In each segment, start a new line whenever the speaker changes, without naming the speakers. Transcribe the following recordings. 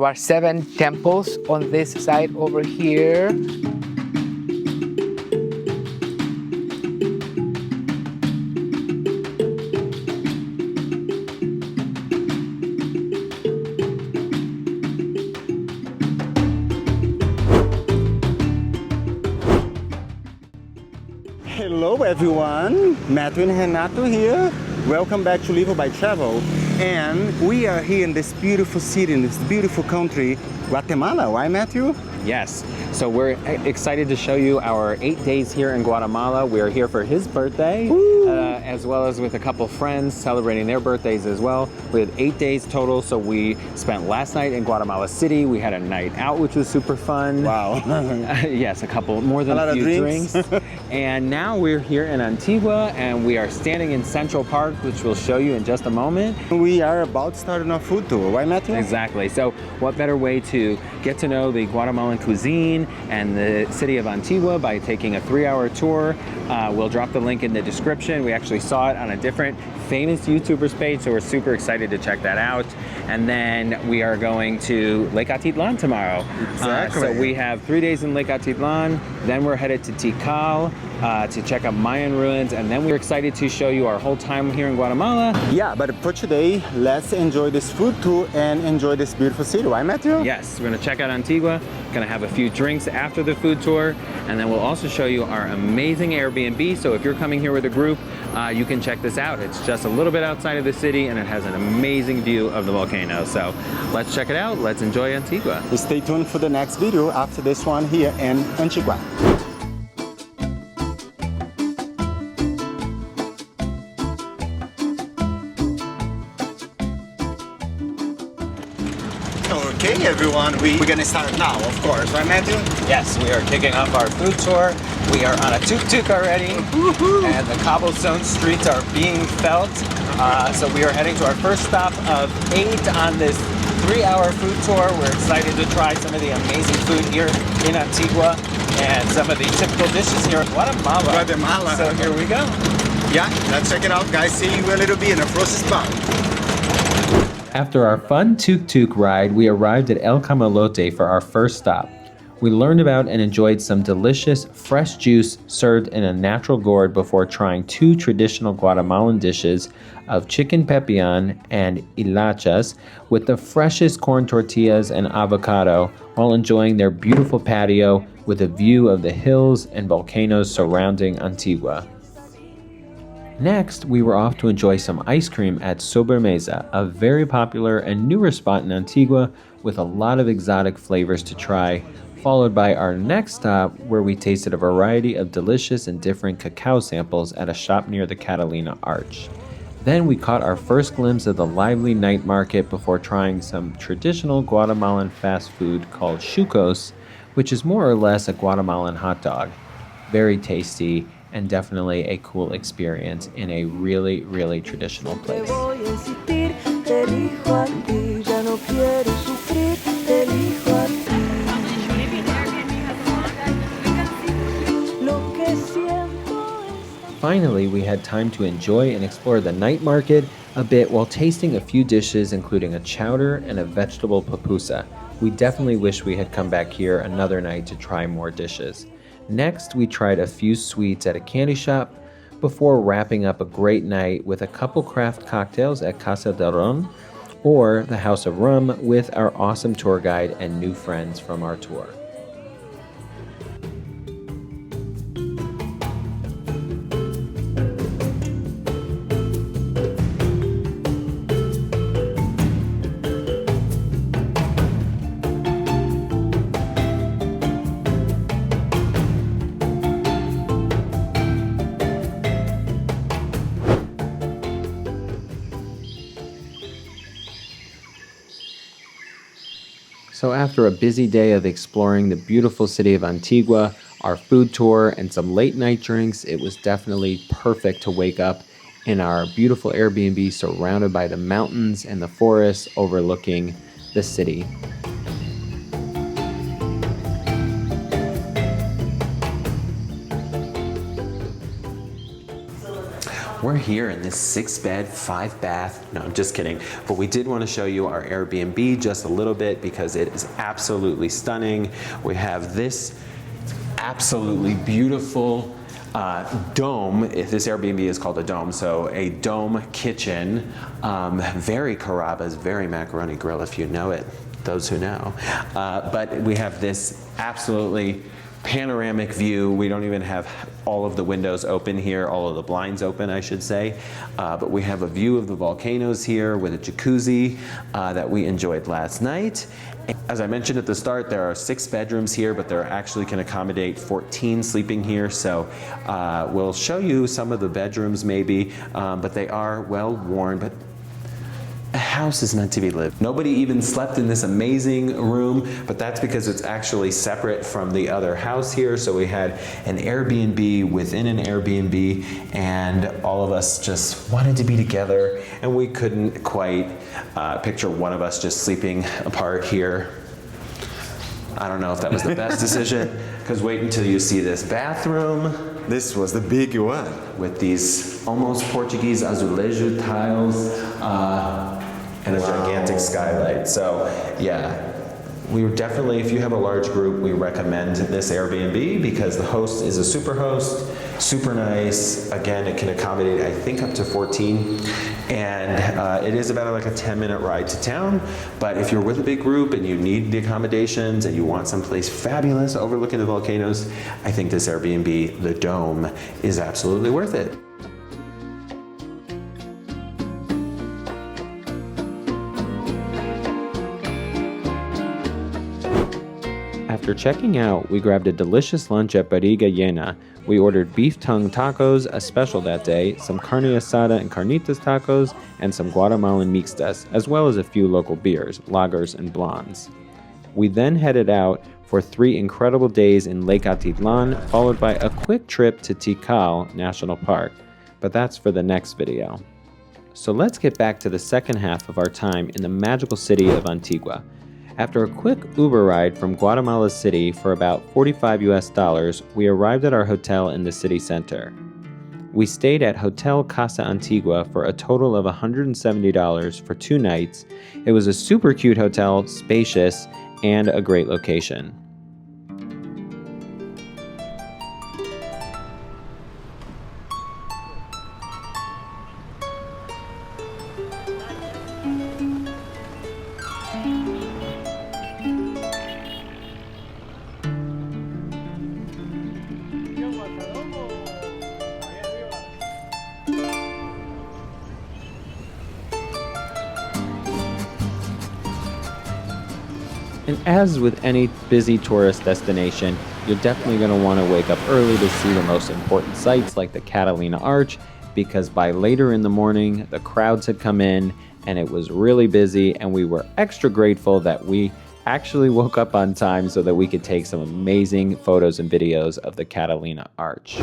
There are 7 temples on this side over here.
Hello everyone, Matthew and Renato here. Welcome back to Live by Travel. And we are here in this beautiful city, in this beautiful country, Guatemala, right Matthew?
Yes, so we're excited to show you our 8 days here in Guatemala. We are here for his birthday, as well as with a couple friends celebrating their birthdays as well. We had 8 days total, so we spent last night in Guatemala City. We had a night out, which was super fun.
Wow.
Yes, more than a few drinks. And now we're here in Antigua, and we are standing in Central Park, which we'll show you in just a moment.
We are about to start on our food tour, right Matthew?
Exactly, so what better way to get to know the Guatemalan cuisine and the city of Antigua by taking a 3-hour tour. We'll drop the link in the description. We actually saw it on a different famous YouTuber's page, so we're super excited to check that out. And then we are going to Lake Atitlan tomorrow.
Exactly.
So we have 3 days in Lake Atitlan, then we're headed to Tikal to check out Mayan ruins, and then we're excited to show you our whole time here in Guatemala.
Yeah, but for today, let's enjoy this food tour and enjoy this beautiful city, right Matthew?
Yes, we're gonna check out Antigua, gonna have a few drinks after the food tour, and then we'll also show you our amazing Airbnb. So if you're coming here with a group, you can check this out. It's just a little bit outside of the city, and it has an amazing view of the volcano. So let's check it out. Let's enjoy Antigua.
Stay tuned for the next video after this one here in Antigua. Okay everyone, we're gonna start now, of course, right Matthew?
Yes, we are kicking off our food tour. We are on a tuk-tuk already, and the cobblestone streets are being felt. So we are heading to our first stop of 8 on this 3-hour food tour. We're excited to try some of the amazing food here in Antigua and some of the typical dishes here in Guatemala. So here we go.
Yeah, let's check it out guys. See you a little bit in a frozen spot.
After our fun tuk-tuk ride, we arrived at El Camalote for our first stop. We learned about and enjoyed some delicious fresh juice served in a natural gourd before trying 2 traditional Guatemalan dishes of chicken pepian and hilachas with the freshest corn tortillas and avocado while enjoying their beautiful patio with a view of the hills and volcanoes surrounding Antigua. Next, we were off to enjoy some ice cream at Sobremesa, a very popular and newer spot in Antigua with a lot of exotic flavors to try, followed by our next stop where we tasted a variety of delicious and different cacao samples at a shop near the Catalina Arch. Then we caught our first glimpse of the lively night market before trying some traditional Guatemalan fast food called chucos, which is more or less a Guatemalan hot dog. Very tasty and definitely a cool experience in a really, really traditional place. Finally, we had time to enjoy and explore the night market a bit while tasting a few dishes including a chowder and a vegetable pupusa. We definitely wish we had come back here another night to try more dishes. Next, we tried a few sweets at a candy shop before wrapping up a great night with a couple craft cocktails at Casa del Ron or the House of Rum with our awesome tour guide and new friends from our tour. So after a busy day of exploring the beautiful city of Antigua, our food tour, and some late night drinks, it was definitely perfect to wake up in our beautiful Airbnb surrounded by the mountains and the forests overlooking the city. we're here in this 6-bed, 5-bath, no, I'm just kidding. But we did want to show you our Airbnb just a little bit because it is absolutely stunning. We have this absolutely beautiful dome. If this Airbnb is called a dome, so a dome kitchen, very Carrabba's, very macaroni grill if you know it, those who know. But we have this absolutely panoramic view. We don't even have all of the windows open here, all of the blinds open, I should say. But we have a view of the volcanoes here with a jacuzzi that we enjoyed last night. As I mentioned at the start, there are 6 bedrooms here, but there actually can accommodate 14 sleeping here. So we'll show you some of the bedrooms maybe, but they are well worn. But a house is meant to be lived. Nobody even slept in this amazing room, but that's because it's actually separate from the other house here. So we had an Airbnb within an Airbnb, and all of us just wanted to be together, and we couldn't quite picture one of us just sleeping apart here. I don't know if that was the best decision, because wait until you see this bathroom.
This was the big one.
With these almost Portuguese azulejo tiles and a gigantic skylight. So yeah, we would definitely, if you have a large group, we recommend this Airbnb because the host is a super host, super nice. Again, it can accommodate, I think, up to 14. And it is about like a 10-minute ride to town. But if you're with a big group and you need the accommodations and you want someplace fabulous overlooking the volcanoes, I think this Airbnb, the Dome, is absolutely worth it. After checking out, we grabbed a delicious lunch at Barriga Llena. We ordered beef tongue tacos, a special that day, some carne asada and carnitas tacos, and some Guatemalan mixtas, as well as a few local beers, lagers and blondes. We then headed out for 3 incredible days in Lake Atitlan, followed by a quick trip to Tikal National Park. But that's for the next video. So let's get back to the second half of our time in the magical city of Antigua. After a quick Uber ride from Guatemala City for about $45, we arrived at our hotel in the city center. We stayed at Hotel Casa Antigua for a total of $170 for 2 nights. It was a super cute hotel, spacious, and a great location. And as with any busy tourist destination, you're definitely going to want to wake up early to see the most important sights like the Catalina Arch, because by later in the morning, the crowds had come in and it was really busy, and we were extra grateful that we actually woke up on time so that we could take some amazing photos and videos of the Catalina Arch.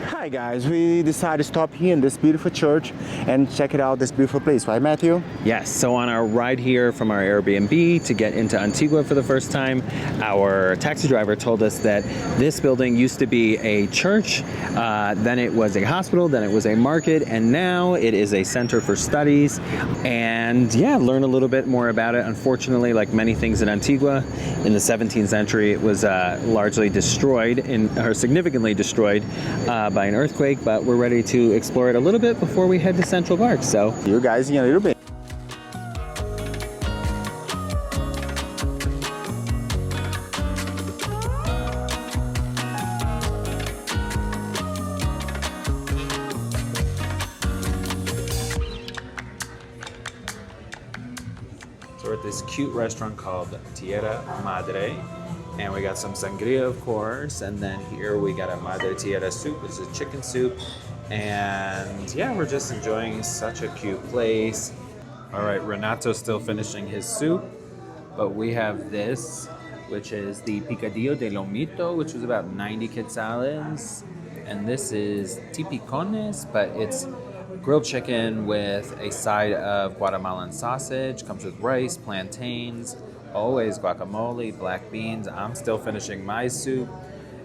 Hi guys, we decided to stop here in this beautiful church and check it out, this beautiful place, right Matthew?
Yes, so on our ride here from our Airbnb to get into Antigua for the first time, our taxi driver told us that this building used to be a church, then it was a hospital, then it was a market, and now it is a center for studies. And yeah, learn a little bit more about it. Unfortunately, like many things in Antigua, in the 17th century, it was largely destroyed, or significantly destroyed by an earthquake, but we're ready to explore it a little bit before we head to Central Park. So
you guys in a little bit.
So we're at this cute restaurant called Tierra Madre, and we got some sangria, of course, and then here we got a Madre Tierra soup, which is a chicken soup, and yeah, we're just enjoying such a cute place. All right, Renato's still finishing his soup, but we have this, which is the picadillo de lomito, which was about 90 quetzales, and this is tipicones, but it's grilled chicken with a side of Guatemalan sausage, comes with rice, plantains,
Always guacamole, black beans. I'm still finishing my soup.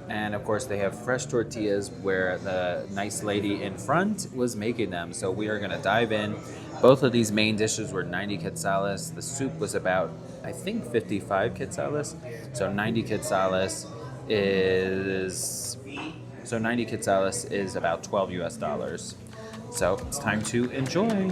And of course, they have fresh tortillas where the nice lady in front was making them. So we are going to dive in. Both of these main dishes were 90 quetzales. The soup was about, I think, 55 quetzales. So 90 quetzales is about 12 US dollars. So it's time to enjoy.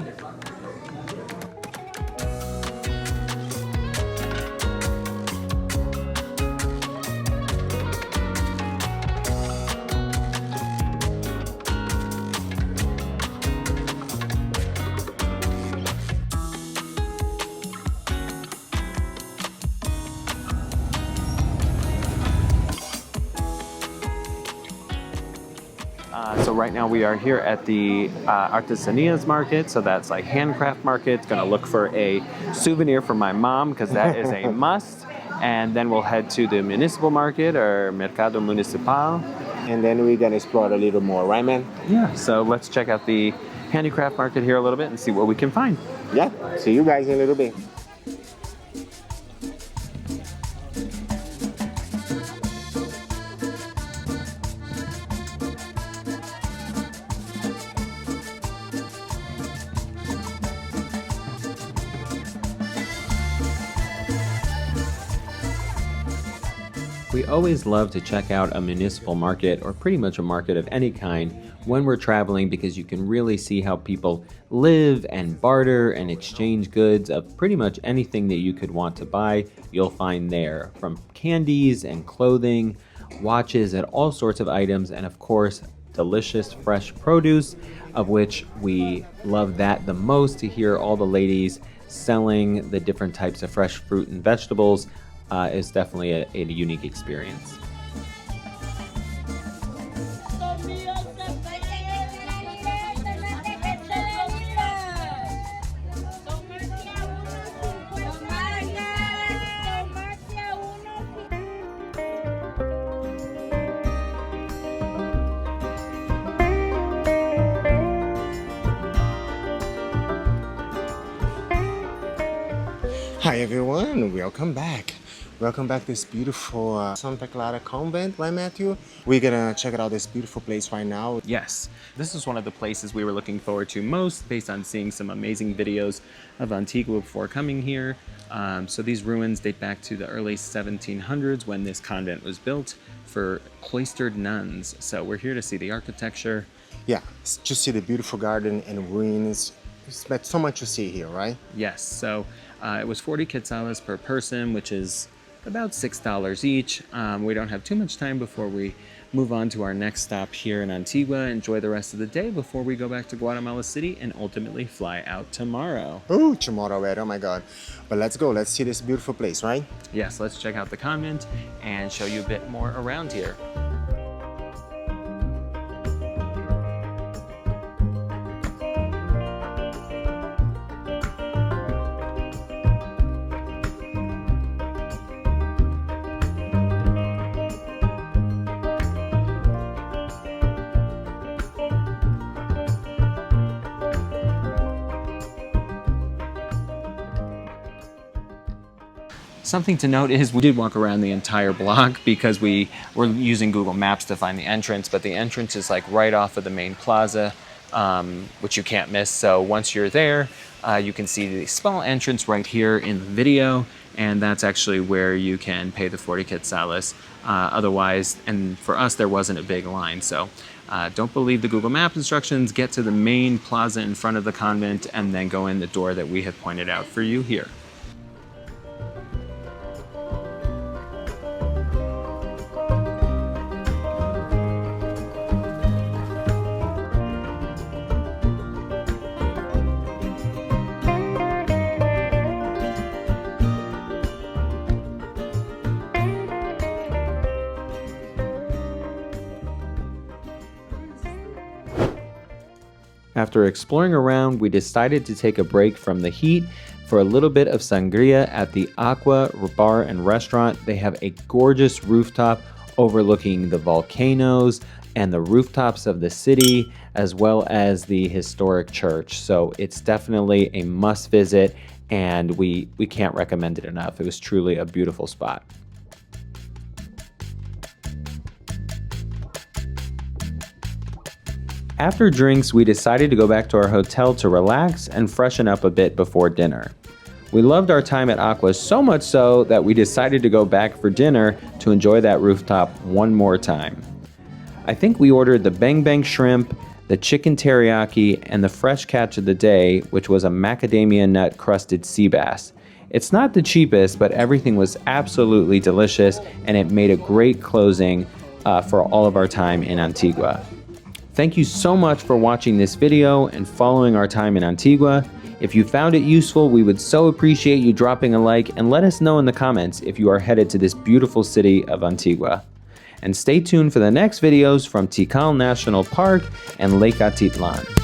So right now we are here at the Artesanias market. So that's like handcraft market. Gonna look for a souvenir for my mom because that is a must. And then we'll head to the municipal market or Mercado Municipal.
And then we're gonna explore a little more, right, man?
Yeah, so let's check out the handicraft market here a little bit and see what we can find.
Yeah, see you guys in a little bit.
We always love to check out a municipal market or pretty much a market of any kind when we're traveling because you can really see how people live and barter and exchange goods of pretty much anything that you could want to buy, you'll find there. From candies and clothing, watches and all sorts of items, and of course, delicious fresh produce, of which we love that the most, to hear all the ladies selling the different types of fresh fruit and vegetables. Is definitely a unique experience.
Hi everyone, welcome back. Welcome back to this beautiful Santa Clara convent, right, Matthew? We're gonna check out this beautiful place right now.
Yes, this is one of the places we were looking forward to most based on seeing some amazing videos of Antigua before coming here. So these ruins date back to the early 1700s when this convent was built for cloistered nuns. So we're here to see the architecture.
Yeah, just see the beautiful garden and ruins. There's so much to see here, right?
Yes, so it was 40 quetzales per person, which is about $6 each. We don't have too much time before we move on to our next stop here in Antigua. Enjoy the rest of the day before we go back to Guatemala City and ultimately fly out tomorrow.
Oh, tomorrow, right? Oh my God. But let's go. Let's see this beautiful place, right?
Yes, let's check out the convent and show you a bit more around here. Something to note is we did walk around the entire block because we were using Google Maps to find the entrance, but the entrance is like right off of the main plaza, which you can't miss. So once you're there, you can see the small entrance right here in the video, and that's actually where you can pay the 40 quetzales. Otherwise, and for us, there wasn't a big line. So don't believe the Google Map instructions. Get to the main plaza in front of the convent and then go in the door that we have pointed out for you here.
After exploring around, we decided to take a break from the heat for a little bit of sangria at the Aqua Bar and Restaurant. They have a gorgeous rooftop overlooking the volcanoes and the rooftops of the city, as well as the historic church. So it's definitely a must visit and we can't recommend it enough. It was truly a beautiful spot. After drinks, we decided to go back to our hotel to relax and freshen up a bit before dinner. We loved our time at Aqua so much so that we decided to go back for dinner to enjoy that rooftop one more time. I think we ordered the bang bang shrimp, the chicken teriyaki, and the fresh catch of the day, which was a macadamia nut crusted sea bass. It's not the cheapest, but everything was absolutely delicious, and it made a great closing for all of our time in Antigua. Thank you so much for watching this video and following our time in Antigua. If you found it useful, we would so appreciate you dropping a like and let us know in the comments if you are headed to this beautiful city of Antigua. And stay tuned for the next videos from Tikal National Park and Lake Atitlan.